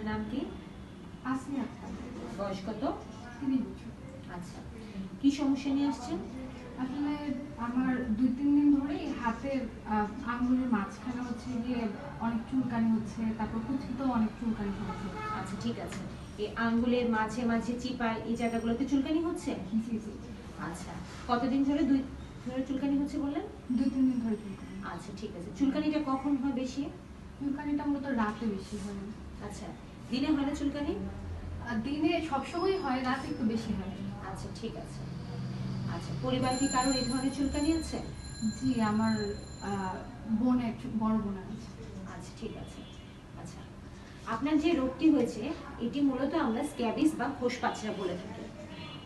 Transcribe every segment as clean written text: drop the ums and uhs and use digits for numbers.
নাম কি? আসমিয়া আক্তার। বয়স কত? 30 বছর। আচ্ছা, কি সমস্যা নিয়ে আসছেন? আসলে আমার 2-3 দিন ধরেই হাতের আঙ্গুলের মাঝখানে হচ্ছে গিয়ে অনেক চুলকানি হচ্ছে, তারপর কুচিতেও অনেক চুলকানি হচ্ছে। আচ্ছা ঠিক আছে, এই আঙ্গুলের মাঝে মাঝে চিপায় এই জায়গাগুলোতে চুলকানি হচ্ছে? জি জি। আচ্ছা, কতদিন ধরে ধরে চুলকানি হচ্ছে বললেন? 2-3 দিন ধরে চুলকানি। আচ্ছা ঠিক আছে, চুলকানিটা কখন হয় বেশি? চুলকানিটা মূলত রাতে বেশি হয়। আচ্ছা, দিনে হয় না চুলকানি? দিনে সবসময় হয়, রাতে একটু বেশি হয়। আচ্ছা ঠিক আছে। আচ্ছা, পরিবার কি কারোর এই ধরনের চুলকানি আছে? জি, আমার বড় বোন আছে। আচ্ছা ঠিক আছে। আচ্ছা, আপনার যে রোগটি হয়েছে এটি মূলত আমরা স্ক্যাবিস বা খোসপাচড়া বলে থাকি।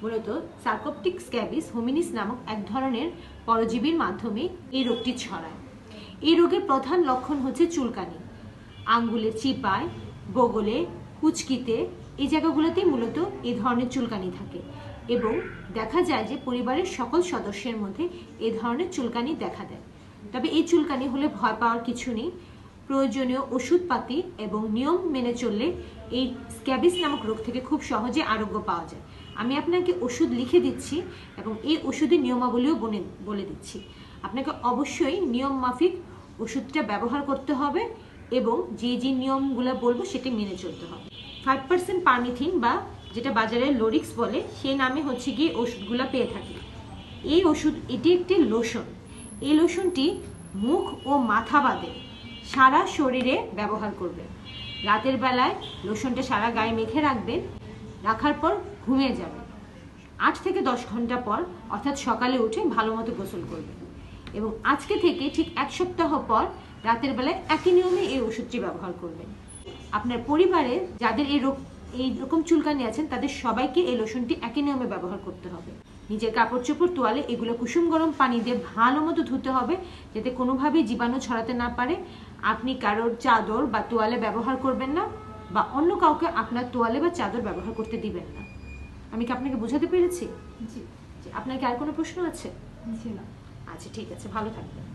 মূলত সার্কোপটিক স্ক্যাবিস হোমিনিস নামক এক ধরনের পরজীবীর মাধ্যমে এই রোগটি ছড়ায়। এই রোগের প্রধান লক্ষণ হচ্ছে চুলকানি, আঙ্গুলে চিপায়, বগলে, কুচকিতে, এই জায়গাগুলোতেই মূলত এই ধরনের চুলকানি থাকে এবং দেখা যায় যে পরিবারের সকল সদস্যের মধ্যে এই ধরনের চুলকানি দেখা দেয়। তবে এই চুলকানি হলে ভয় পাওয়ার কিছু নেই। প্রয়োজনীয় ওষুধপাতি এবং নিয়ম মেনে চললে এই স্ক্যাবিস নামক রোগ থেকে খুব সহজে আরোগ্য পাওয়া যায়। আমি আপনাকে ওষুধ লিখে দিচ্ছি এবং এই ওষুধের নিয়মাবলীও বলে দিচ্ছি। আপনাকে অবশ্যই নিয়ম মাফিক ওষুধটা ব্যবহার করতে হবে এবং যে যে নিয়মগুলো বলবো সেটা মেনে চলতে হবে। 5% পারমিথিন বা যেটা বাজারে লোরিক্স বলে সেই নামে হচ্ছে গিয়ে ওষুধগুলো পেয়ে থাকি। এই ওষুধ এটি একটি লোশন। এই লোশনটি মুখ ও মাথা বাদে সারা শরীরে ব্যবহার করবেন। রাতের বেলায় লোশনটা সারা গায়ে মেখে রাখবেন, রাখার পর ঘুমিয়ে যাবেন। 8 থেকে 10 ঘন্টা পর অর্থাৎ সকালে উঠে ভালো মতো গোসল করবেন এবং আজকে থেকে ঠিক 1 সপ্তাহ পর রাতের বেলায় একই নিয়মে এই ওষুধটি ব্যবহার করবেন। আপনার পরিবারে যাদের এই রকম চুলকানি আছেন তাদের সবাইকে এই লোশনটি একই নিয়মে ব্যবহার করতে হবে। নিজের কাপড় চোপড় তোয়ালে এগুলো কুসুম গরম পানি দিয়ে ভালো মতো ধুতে হবে যাতে কোনোভাবেই জীবাণু ছড়াতে না পারে। আপনি কারোর চাদর বা তোয়ালে ব্যবহার করবেন না বা অন্য কাউকে আপনার তোয়ালে বা চাদর ব্যবহার করতে দিবেন না। আমি কি আপনাকে বোঝাতে পেরেছি? জি। আপনার কি আর কোনো প্রশ্ন আছে? জি না। আচ্ছা ঠিক আছে, ভালো থাকবেন।